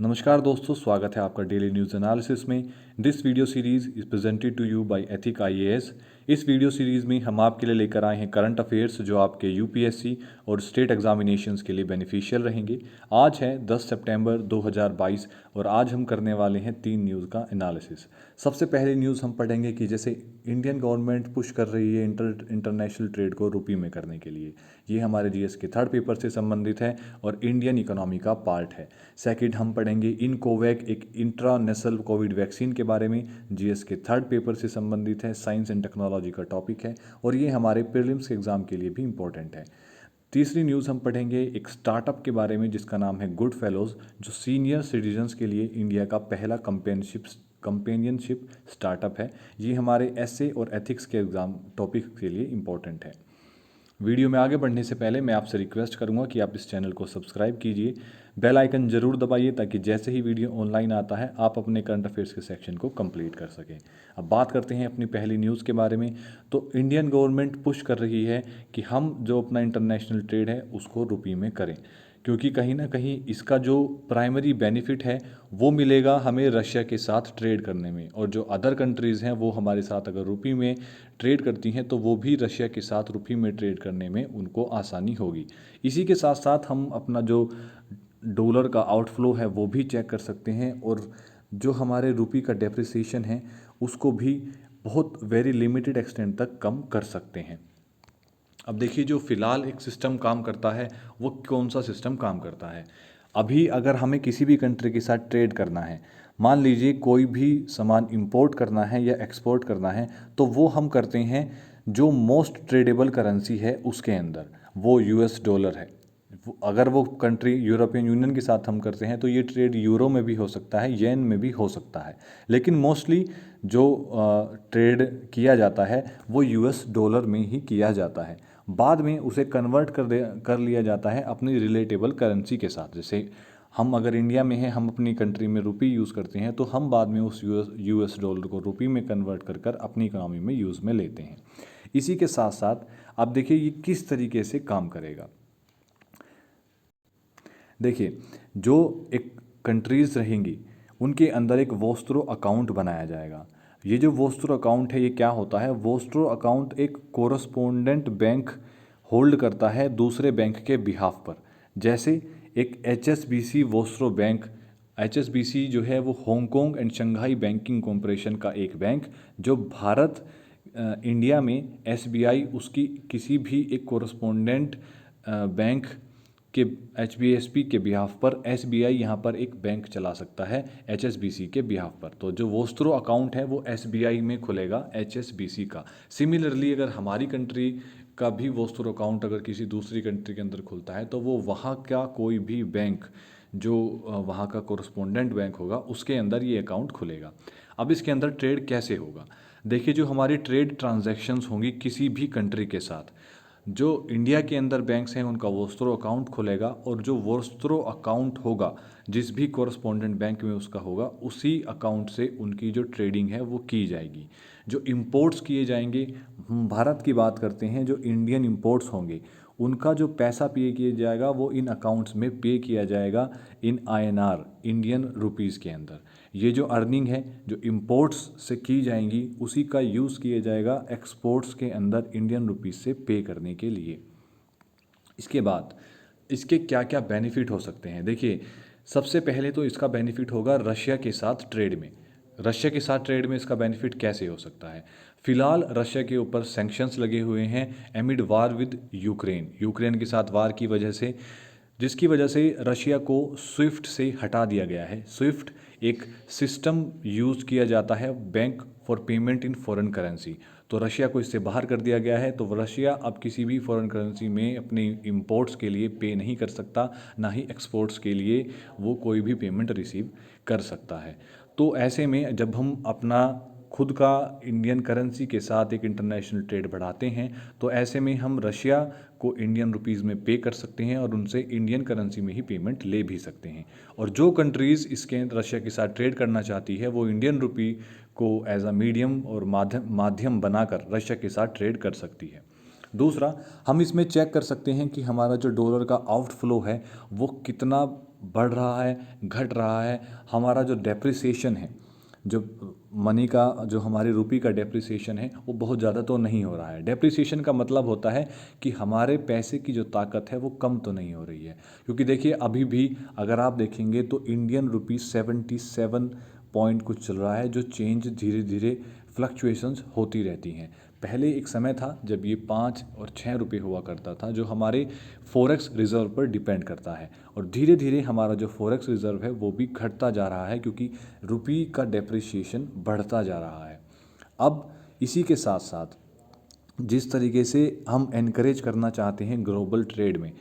नमस्कार दोस्तों, स्वागत है आपका डेली न्यूज़ एनालिसिस में। This video series is presented to you by Ethic IAS. इस वीडियो सीरीज़ में हम आपके लिए लेकर आए हैं करंट अफेयर्स जो आपके यूपीएससी और स्टेट एग्जामिनेशंस के लिए बेनिफिशियल रहेंगे। आज है 10 सितंबर 2022 और आज हम करने वाले हैं 3 न्यूज़ का एनालिसिस। सबसे पहले न्यूज़ हम पढ़ेंगे कि जैसे इंडियन गवर्नमेंट पुश कर रही है इंटरनेशनल ट्रेड को रुपये में करने के लिए। ये हमारे जीएस के थर्ड पेपर से संबंधित है और इंडियन इकोनॉमी का पार्ट है। सेकंड हम पढ़ेंगे इन कोवैक, एक इंट्रानेशनल कोविड वैक्सीन के बारे में। जीएस के थर्ड पेपर से संबंधित है, साइंस एंड टेक्नोलॉजी का टॉपिक है और ये हमारे प्रीलिम्स के एग्जाम के लिए भी इंपॉर्टेंट है। तीसरी न्यूज़ हम पढ़ेंगे एक स्टार्टअप के बारे में जिसका नाम है गुड फेलोज, जो सीनियर सिटीजन्स के लिए इंडिया का पहला कंपेनियनशिप स्टार्टअप है। ये हमारे एसए और एथिक्स के एग्जाम टॉपिक के लिए इंपॉर्टेंट है। वीडियो में आगे बढ़ने से पहले मैं आपसे रिक्वेस्ट करूंगा कि आप इस चैनल को सब्सक्राइब कीजिए, बेल आइकन जरूर दबाइए ताकि जैसे ही वीडियो ऑनलाइन आता है आप अपने करंट अफेयर्स के सेक्शन को कंप्लीट कर सकें। अब बात करते हैं अपनी पहली न्यूज़ के बारे में। तो इंडियन गवर्नमेंट पुश कर रही है कि हम जो अपना इंटरनेशनल ट्रेड है उसको रुपये में करें, क्योंकि कहीं ना कहीं इसका जो प्राइमरी बेनिफिट है वो मिलेगा हमें रशिया के साथ ट्रेड करने में, और जो अदर कंट्रीज़ हैं वो हमारे साथ अगर रुपये में ट्रेड करती हैं तो वो भी रशिया के साथ रुपये में ट्रेड करने में उनको आसानी होगी। इसी के साथ साथ हम अपना जो डॉलर का आउटफ्लो है वो भी चेक कर सकते हैं और जो हमारे रुपये का डेप्रिसिएशन है उसको भी बहुत वेरी लिमिटेड एक्सटेंट तक कम कर सकते हैं। अब देखिए, जो फ़िलहाल एक सिस्टम काम करता है वो कौन सा सिस्टम काम करता है। अभी अगर हमें किसी भी कंट्री के साथ ट्रेड करना है, मान लीजिए कोई भी सामान इंपोर्ट करना है या एक्सपोर्ट करना है, तो वो हम करते हैं जो मोस्ट ट्रेडेबल करेंसी है उसके अंदर, वो यूएस डॉलर है। अगर वो कंट्री यूरोपियन यूनियन के साथ हम करते हैं तो ये ट्रेड यूरो में भी हो सकता है, येन में भी हो सकता है, लेकिन मोस्टली जो ट्रेड किया जाता है वो यूएस डॉलर में ही किया जाता है। बाद में उसे कन्वर्ट कर लिया जाता है अपनी रिलेटेबल करेंसी के साथ। जैसे हम अगर इंडिया में हैं, हम अपनी कंट्री में रुपये यूज़ करते हैं, तो हम बाद में उस यूएस डॉलर को रुपये में कन्वर्ट कर कर अपनी इकोनॉमी में यूज़ में लेते हैं। इसी के साथ साथ अब देखिए ये किस तरीके से काम करेगा। देखिए, जो एक कंट्रीज़ रहेंगी उनके अंदर एक वोस्ट्रो अकाउंट बनाया जाएगा। ये जो वोस्ट्रो अकाउंट है ये क्या होता है? वोस्ट्रो अकाउंट एक कोरस्पोंडेंट बैंक होल्ड करता है दूसरे बैंक के बिहाफ पर। जैसे एक एचएसबीसी वोस्ट्रो बैंक, एचएसबीसी जो है वो Hong Kong and Shanghai banking corporation का एक बैंक, जो भारत इंडिया में एसबीआई उसकी किसी भी एक कोरस्पोंडेंट बैंक कि एचबीएसपी के बिहाफ पर एसबीआई यहाँ पर एक बैंक चला सकता है एचएसबीसी के बिहाफ पर। तो जो वोस्ट्रो अकाउंट है वो एसबीआई में खुलेगा एचएसबीसी का। सिमिलरली अगर हमारी कंट्री का भी वोस्ट्रो अकाउंट अगर किसी दूसरी कंट्री के अंदर खुलता है तो वो वहाँ का कोई भी बैंक जो वहाँ का कोरस्पोंडेंट बैंक होगा उसके अंदर ये अकाउंट खुलेगा। अब इसके अंदर ट्रेड कैसे होगा? देखिए, जो हमारी ट्रेड ट्रांजैक्शंस होंगी किसी भी कंट्री के साथ, जो इंडिया के अंदर बैंक्स हैं उनका वोस्ट्रो अकाउंट खुलेगा, और जो वोस्ट्रो अकाउंट होगा जिस भी कॉरस्पॉन्डेंट बैंक में उसका होगा उसी अकाउंट से उनकी जो ट्रेडिंग है वो की जाएगी। जो इंपोर्ट्स किए जाएंगे, हम भारत की बात करते हैं, जो इंडियन इंपोर्ट्स होंगे उनका जो पैसा पे किया जाएगा वो इन अकाउंट्स में पे किया जाएगा इन आईएनआर, इंडियन रुपीज़ के अंदर। ये जो अर्निंग है जो इंपोर्ट्स से की जाएंगी उसी का यूज़ किया जाएगा एक्सपोर्ट्स के अंदर इंडियन रुपीज़ से पे करने के लिए। इसके बाद इसके क्या क्या बेनिफिट हो सकते हैं? देखिए, सबसे पहले तो इसका बेनिफिट होगा रशिया के साथ ट्रेड में। रशिया के साथ ट्रेड में इसका बेनिफिट कैसे हो सकता है? फिलहाल रशिया के ऊपर सैंक्शंस लगे हुए हैं एमिड वार विद यूक्रेन के साथ वार की वजह से, जिसकी वजह से रशिया को स्विफ्ट से हटा दिया गया है। स्विफ्ट एक सिस्टम यूज़ किया जाता है bank for payment in foreign currency, तो रशिया को इससे बाहर कर दिया गया है। तो रशिया अब किसी भी फॉरेन करेंसी में अपनी इंपोर्ट्स के लिए पे नहीं कर सकता, ना ही एक्सपोर्ट्स के लिए वो कोई भी पेमेंट रिसीव कर सकता है। तो ऐसे में जब हम अपना खुद का इंडियन करेंसी के साथ एक इंटरनेशनल ट्रेड बढ़ाते हैं तो ऐसे में हम रशिया को इंडियन रुपीज़ में पे कर सकते हैं और उनसे इंडियन करेंसी में ही पेमेंट ले भी सकते हैं। और जो कंट्रीज़ इसके रशिया के साथ ट्रेड करना चाहती है वो इंडियन रुपी को एज अ मीडियम और माध्यम बनाकर रशिया के साथ ट्रेड कर सकती है। दूसरा, हम इसमें चेक कर सकते हैं कि हमारा जो डॉलर का आउटफ्लो है वो कितना बढ़ रहा है, घट रहा है। हमारा जो डेप्रिसिएशन है, जो मनी का, जो हमारी रुपी का डेप्रिसिएशन है, वो बहुत ज़्यादा तो नहीं हो रहा है। डेप्रिसिएशन का मतलब होता है कि हमारे पैसे की जो ताकत है वो कम तो नहीं हो रही है। क्योंकि देखिए अभी भी अगर आप देखेंगे तो इंडियन रुपी 77 पॉइंट कुछ चल रहा है, जो चेंज धीरे धीरे फ्लक्चुएशंस होती रहती हैं। पहले एक समय था जब ये 5 और 6 रुपये हुआ करता था, जो हमारे फॉरेक्स रिज़र्व पर डिपेंड करता है। और धीरे धीरे हमारा जो फॉरेक्स रिज़र्व है वो भी घटता जा रहा है, क्योंकि रुपी का डेप्रिसिएशन बढ़ता जा रहा है। अब इसी के साथ साथ जिस तरीके से हम एनकरेज करना चाहते हैं ग्लोबल ट्रेड में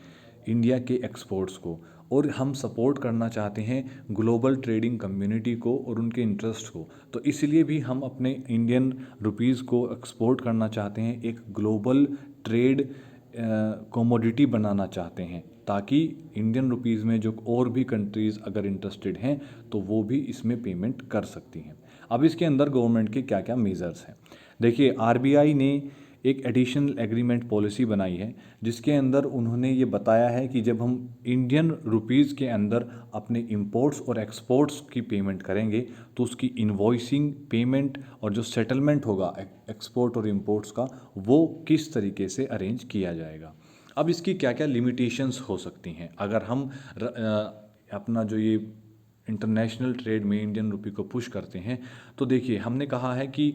इंडिया के एक्सपोर्ट्स को, और हम सपोर्ट करना चाहते हैं ग्लोबल ट्रेडिंग कम्युनिटी को और उनके इंटरेस्ट को, तो इसलिए भी हम अपने इंडियन रुपीज़ को एक्सपोर्ट करना चाहते हैं, एक ग्लोबल ट्रेड कमोडिटी बनाना चाहते हैं, ताकि इंडियन रुपीज़ में जो और भी कंट्रीज़ अगर इंटरेस्टेड हैं तो वो भी इसमें पेमेंट कर सकती हैं। अब इसके अंदर गवर्नमेंट के क्या क्या मेजर्स हैं। देखिए आरबीआई ने एक एडिशनल एग्रीमेंट पॉलिसी बनाई है, जिसके अंदर उन्होंने ये बताया है कि जब हम इंडियन रुपीज़ के अंदर अपने इंपोर्ट्स और एक्सपोर्ट्स की पेमेंट करेंगे तो उसकी इन्वॉइसिंग, पेमेंट और जो सेटलमेंट होगा एक्सपोर्ट और इंपोर्ट्स का, वो किस तरीके से अरेंज किया जाएगा। अब इसकी क्या क्या लिमिटेशंस हो सकती हैं अगर हम अपना जो ये इंटरनेशनल ट्रेड में इंडियन रुपी को पुश करते हैं। तो देखिए हमने कहा है कि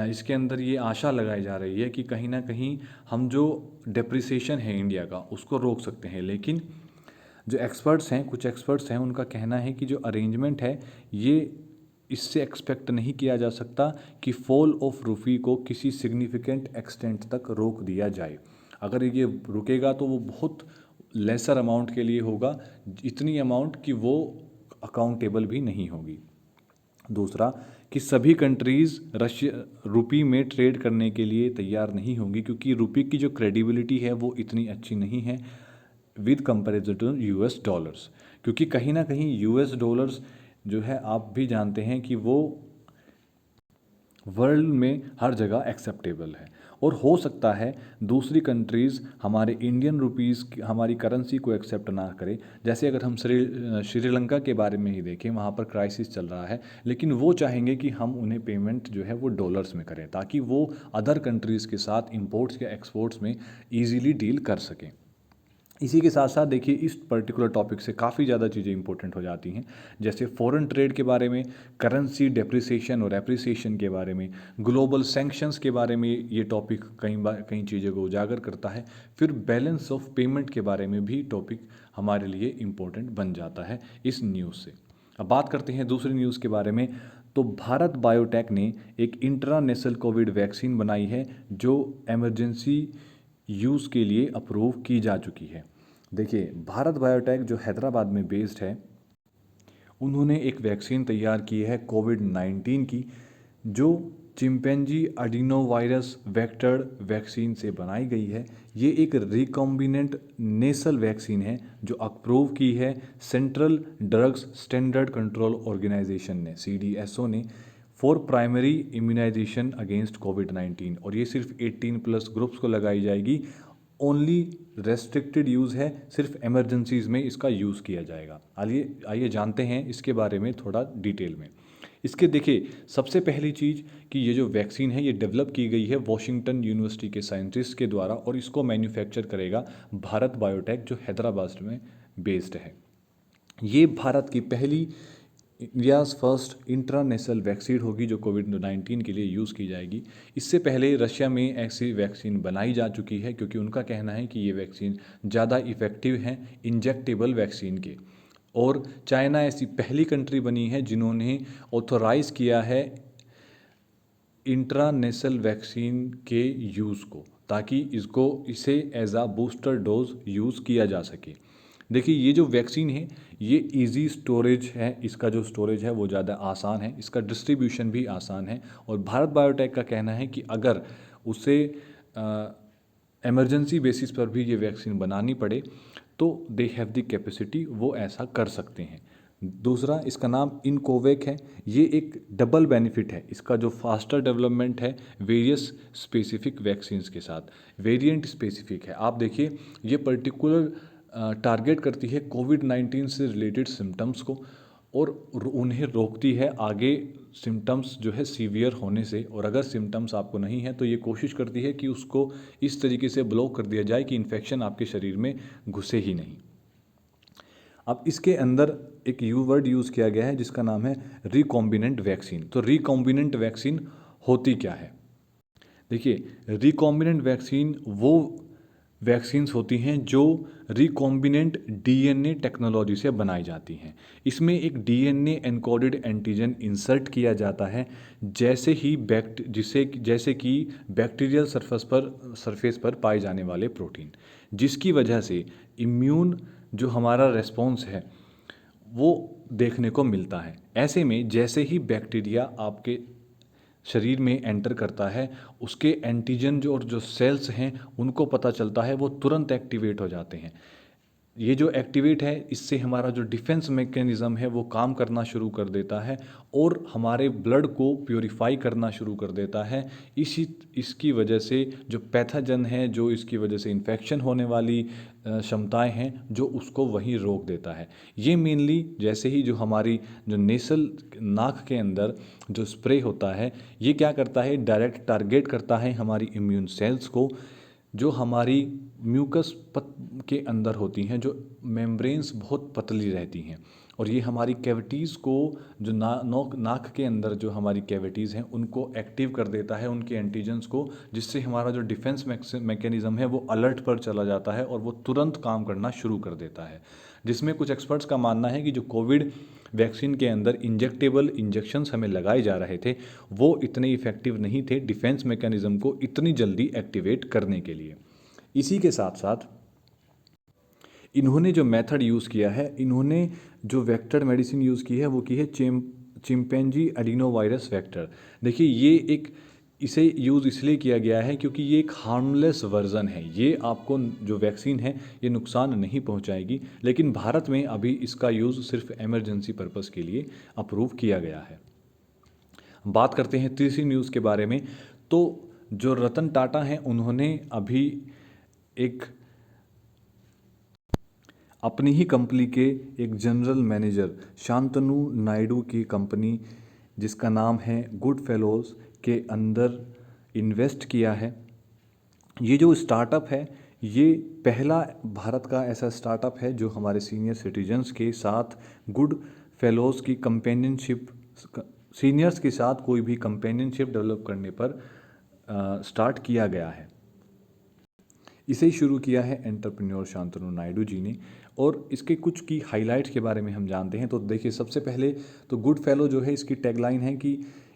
इसके अंदर ये आशा लगाई जा रही है कि कहीं ना कहीं हम जो डेप्रिसिएशन है इंडिया का उसको रोक सकते हैं। लेकिन जो एक्सपर्ट्स हैं, कुछ एक्सपर्ट्स हैं, उनका कहना है कि जो अरेंजमेंट है ये इससे एक्सपेक्ट नहीं किया जा सकता कि फॉल ऑफ रुपी को किसी सिग्निफिकेंट एक्सटेंट तक रोक दिया जाए। अगर ये रुकेगा तो वो बहुत लेसर अमाउंट के लिए होगा, इतनी अमाउंट कि वो अकाउंटेबल भी नहीं होगी। दूसरा कि सभी कंट्रीज़ रशिया रुपी में ट्रेड करने के लिए तैयार नहीं होंगी, क्योंकि रुपी की जो क्रेडिबिलिटी है वो इतनी अच्छी नहीं है with comparison to US dollars. क्योंकि कहीं ना कहीं यूएस डॉलर्स जो है आप भी जानते हैं कि वो वर्ल्ड में हर जगह एक्सेप्टेबल है, और हो सकता है दूसरी कंट्रीज़ हमारे इंडियन रुपीज़ हमारी करेंसी को एक्सेप्ट ना करें। जैसे अगर हम श्रीलंका के बारे में ही देखें, वहाँ पर क्राइसिस चल रहा है, लेकिन वो चाहेंगे कि हम उन्हें पेमेंट जो है वो डॉलर्स में करें, ताकि वो अदर कंट्रीज़ के साथ इंपोर्ट्स या एक्सपोर्ट्स में ईजीली डील कर सकें। इसी के साथ साथ देखिए इस पर्टिकुलर टॉपिक से काफ़ी ज़्यादा चीज़ें इंपॉर्टेंट हो जाती हैं, जैसे फॉरेन ट्रेड के बारे में, करेंसी डेप्रिसिएशन और एप्रिसिएशन के बारे में, ग्लोबल सैंक्शंस के बारे में ये टॉपिक कई चीज़ों को उजागर करता है। फिर बैलेंस ऑफ पेमेंट के बारे में भी टॉपिक हमारे लिए इम्पोर्टेंट बन जाता है इस न्यूज़ से। अब बात करते हैं दूसरी न्यूज़ के बारे में। तो भारत बायोटेक ने एक इंट्रानेशनल कोविड वैक्सीन बनाई है, जो एमरजेंसी यूज़ के लिए अप्रूव की जा चुकी है। देखिए भारत बायोटेक जो हैदराबाद में बेस्ड है, उन्होंने एक वैक्सीन तैयार की है कोविड-19 की, जो chimpanzee adeno virus vector vaccine से बनाई गई है। ये एक रिकॉम्बिनेंट नेसल वैक्सीन है जो अप्रूव की है central drugs standard control organisation ने, CDSO ने, फॉर प्राइमरी इम्यूनाइजेशन अगेंस्ट कोविड-19। और ये सिर्फ 18+ ग्रुप्स को लगाई जाएगी। ओनली रेस्ट्रिक्टेड यूज़ है, सिर्फ एमरजेंसीज़ में इसका यूज़ किया जाएगा। आइए जानते हैं इसके बारे में थोड़ा डिटेल में। इसके देखिए सबसे पहली चीज़ कि ये जो वैक्सीन है ये डेवलप की गई है वॉशिंगटन यूनिवर्सिटी के साइंटिस्ट के द्वारा, और इसको मैन्युफैक्चर करेगा भारत बायोटेक जो हैदराबाद में बेस्ड है। ये भारत की पहली इंडियाज़ फर्स्ट इंट्रानेशनल वैक्सीन होगी जो कोविड-19 के लिए यूज़ की जाएगी। इससे पहले रशिया में ऐसी वैक्सीन बनाई जा चुकी है, क्योंकि उनका कहना है कि ये वैक्सीन ज़्यादा इफ़ेक्टिव हैं इंजेक्टेबल वैक्सीन के। और चाइना ऐसी पहली कंट्री बनी है जिन्होंने ऑथोराइज़ किया है इंट्रानेशनल वैक्सीन के यूज़ को, ताकि इसे एज आ बूस्टर डोज यूज़ किया जा सके। देखिए ये जो वैक्सीन है ये इजी स्टोरेज है, इसका जो स्टोरेज है वो ज़्यादा आसान है, इसका डिस्ट्रीब्यूशन भी आसान है। और भारत बायोटेक का कहना है कि अगर उसे इमरजेंसी बेसिस पर भी ये वैक्सीन बनानी पड़े तो दे हैव द कैपेसिटी, वो ऐसा कर सकते हैं। दूसरा इसका नाम इनकोवैक है। ये एक डबल बेनिफिट है, इसका जो फास्टर डेवलपमेंट है वेरियस स्पेसिफिक वैक्सीन्स के साथ, वेरिएंट स्पेसिफिक है। आप देखिए ये पर्टिकुलर टारगेट करती है कोविड-19 से रिलेटेड सिम्टम्स को और उन्हें रोकती है आगे सिम्टम्स जो है सीवियर होने से। और अगर सिम्टम्स आपको नहीं है तो ये कोशिश करती है कि उसको इस तरीके से ब्लॉक कर दिया जाए कि इन्फेक्शन आपके शरीर में घुसे ही नहीं। अब इसके अंदर एक वर्ड यूज़ किया गया है जिसका नाम है रिकॉम्बिनेंट वैक्सीन। तो रिकॉम्बिनेंट वैक्सीन होती क्या है? देखिए, रिकॉम्बिनेंट वैक्सीन वो वैक्सीन्स होती हैं जो रिकॉम्बिनेंट डीएनए टेक्नोलॉजी से बनाई जाती हैं। इसमें एक डीएनए एन्कोडेड एंटीजन इंसर्ट किया जाता है जैसे कि बैक्टीरियल सरफेस पर पाए जाने वाले प्रोटीन, जिसकी वजह से इम्यून जो हमारा रेस्पॉन्स है वो देखने को मिलता है। ऐसे में जैसे ही बैक्टीरिया आपके शरीर में एंटर करता है, उसके एंटीजन जो सेल्स हैं उनको पता चलता है, वो तुरंत एक्टिवेट हो जाते हैं। ये जो एक्टिवेट है, इससे हमारा जो डिफेंस मैकेनिज़्म है वो काम करना शुरू कर देता है और हमारे ब्लड को प्योरीफाई करना शुरू कर देता है। इसकी वजह से जो पैथोजन है, जो इसकी वजह से इन्फेक्शन होने वाली क्षमताएं हैं, जो उसको वहीं रोक देता है। ये मेनली जैसे ही जो हमारी जो नेसल नाक के अंदर जो स्प्रे होता है, ये क्या करता है, डायरेक्ट टारगेट करता है हमारी इम्यून सेल्स को जो हमारी म्यूकस के अंदर होती हैं, जो मेम्ब्रेन्स बहुत पतली रहती हैं। और ये हमारी कैविटीज़ को जो नाक के अंदर जो हमारी कैविटीज़ हैं उनको एक्टिव कर देता है, उनके एंटीजन्स को, जिससे हमारा जो डिफेंस मैकेनिज़्म है वो अलर्ट पर चला जाता है और वो तुरंत काम करना शुरू कर देता है। जिसमें कुछ एक्सपर्ट्स का मानना है कि जो कोविड वैक्सीन के अंदर इंजेक्टेबल इंजेक्शंस हमें लगाए जा रहे थे वो इतने इफ़ेक्टिव नहीं थे डिफेंस मैकेनिज़्म को इतनी जल्दी एक्टिवेट करने के लिए। इसी के साथ साथ इन्होंने जो मेथड यूज़ किया है, इन्होंने जो वेक्टर मेडिसिन यूज़ की है वो की है चिम्पैंजी एडिनोवायरस वेक्टर। देखिए, इसे यूज़ इसलिए किया गया है क्योंकि ये एक हार्मलेस वर्जन है। ये आपको जो वैक्सीन है ये नुकसान नहीं पहुंचाएगी, लेकिन भारत में अभी इसका यूज़ सिर्फ इमरजेंसी पर्पस के लिए अप्रूव किया गया है। बात करते हैं तीसरी न्यूज़ के बारे में। तो जो रतन टाटा हैं उन्होंने अभी एक अपनी ही कंपनी के एक जनरल मैनेजर शांतनु नायडू की कंपनी जिसका नाम है गुड फेलोज़ के अंदर इन्वेस्ट किया है। ये जो स्टार्टअप है ये पहला भारत का ऐसा स्टार्टअप है जो हमारे सीनियर सिटीजन्स के साथ गुड फेलोज़ की कंपेनियनशिप, सीनियर्स के साथ कोई भी कंपेनियनशिप डेवलप करने पर स्टार्ट किया गया है। इसे शुरू किया है एंटरप्रेन्योर शांतनु नायडू जी ने। और इसके कुछ की हाइलाइट्स के बारे में हम जानते हैं। तो देखिए, सबसे पहले तो गुड फेलो जो है इसकी टैगलाइन है कि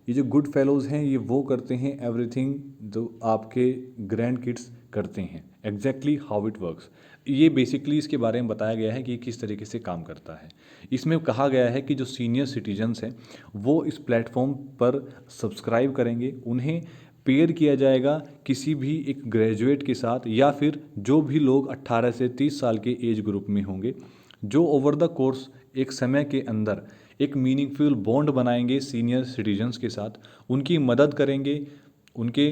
ये जो गुड फेलोज़ हैं ये वो करते हैं एवरीथिंग जो आपके ग्रैंड किड्स करते हैं, एग्जैक्टली हाउ इट वर्क्स। ये बेसिकली इसके बारे में बताया गया है कि ये किस तरीके से काम करता है। इसमें कहा गया है कि जो सीनियर सिटीजन्स हैं वो इस प्लेटफॉर्म पर सब्सक्राइब करेंगे, उन्हें पेयर किया जाएगा किसी भी एक ग्रेजुएट के साथ या फिर जो भी लोग 18 से 30 साल के एज ग्रुप में होंगे, जो ओवर द कोर्स एक समय के अंदर एक मीनिंगफुल बॉन्ड बनाएंगे सीनियर सिटीजन्स के साथ, उनकी मदद करेंगे उनके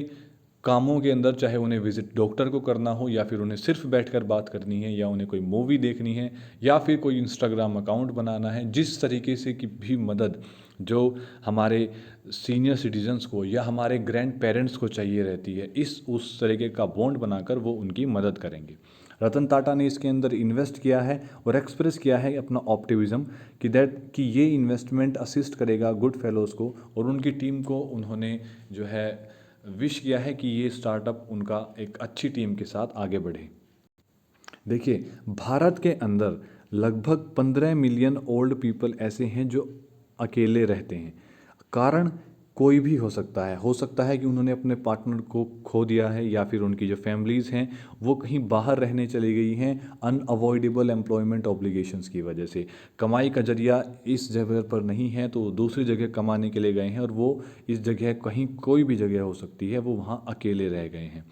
कामों के अंदर, चाहे उन्हें विजिट डॉक्टर को करना हो या फिर उन्हें सिर्फ बैठकर बात करनी है या उन्हें कोई मूवी देखनी है या फिर कोई इंस्टाग्राम अकाउंट बनाना है। जिस तरीके से की भी मदद जो हमारे सीनियर सिटीजन्स को या हमारे ग्रैंड पेरेंट्स को चाहिए रहती है, उस तरीके का बॉन्ड बनाकर वो उनकी मदद करेंगे। रतन टाटा ने इसके अंदर इन्वेस्ट किया है और एक्सप्रेस किया है अपना ऑप्टिमिज्म कि ये इन्वेस्टमेंट असिस्ट करेगा गुड फेलोज़ को, और उनकी टीम को उन्होंने जो है विश किया है कि ये स्टार्टअप उनका एक अच्छी टीम के साथ आगे बढ़े। देखिए, भारत के अंदर लगभग 15 मिलियन ओल्ड पीपल ऐसे हैं जो अकेले रहते हैं। कारण कोई भी हो सकता है कि उन्होंने अपने पार्टनर को खो दिया है या फिर उनकी जो फैमिलीज़ हैं वो कहीं बाहर रहने चली गई हैं अनअवॉइडेबल एम्प्लॉयमेंट ऑब्लिगेशंस की वजह से। कमाई का जरिया इस जगह पर नहीं है तो दूसरी जगह कमाने के लिए गए हैं और वो इस जगह कहीं कोई भी जगह हो सकती है, वो वहाँ अकेले रह गए हैं।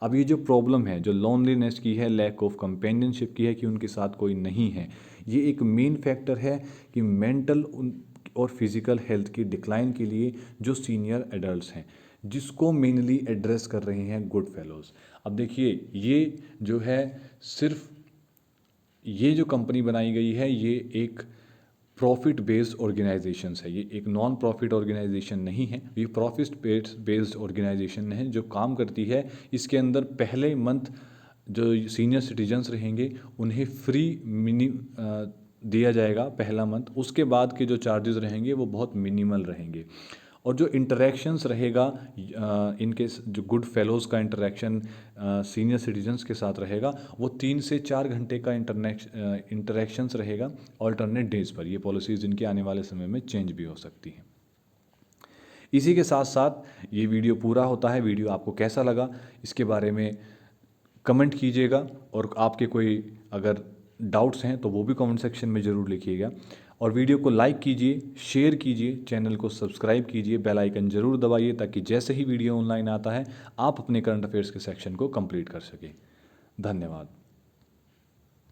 अब ये जो प्रॉब्लम है, जो लोनलीनेस की है, लैक ऑफ कंपेनियनशिप की है कि उनके साथ कोई नहीं है, ये एक मेन फैक्टर है कि मेंटल और फिज़िकल हेल्थ की डिक्लाइन के लिए जो सीनियर एडल्ट्स हैं, जिसको मेनली एड्रेस कर रहे हैं गुड फेलोज़। अब देखिए, ये जो है सिर्फ ये जो कंपनी बनाई गई है ये एक प्रॉफिट बेस्ड ऑर्गेनाइजेशन है। ये एक नॉन प्रॉफिट ऑर्गेनाइजेशन नहीं है, ये प्रॉफिट बेस्ड ऑर्गेनाइजेशन है जो काम करती है। इसके अंदर पहले मंथ जो सीनियर सिटीजन्स रहेंगे उन्हें फ्री दिया जाएगा पहला मंथ। उसके बाद के जो चार्जेस रहेंगे वो बहुत मिनिमल रहेंगे। और जो इंटरेक्शंस रहेगा इनके जो गुड फेलोज़ का इंटरेक्शन सीनियर सिटीजन्स के साथ रहेगा वो 3 से 4 घंटे का इंटरेक्शंस रहेगा ऑल्टरनेट डेज पर। ये पॉलिसीज़ इनके आने वाले समय में चेंज भी हो सकती हैं। इसी के साथ साथ ये वीडियो पूरा होता है। वीडियो आपको कैसा लगा इसके बारे में कमेंट कीजिएगा, और आपके कोई अगर डाउट्स हैं तो वो भी कमेंट सेक्शन में ज़रूर लिखिएगा। और वीडियो को लाइक कीजिए, शेयर कीजिए, चैनल को सब्सक्राइब कीजिए, बेल आइकन ज़रूर दबाइए ताकि जैसे ही वीडियो ऑनलाइन आता है आप अपने करंट अफेयर्स के सेक्शन को कंप्लीट कर सकें। धन्यवाद।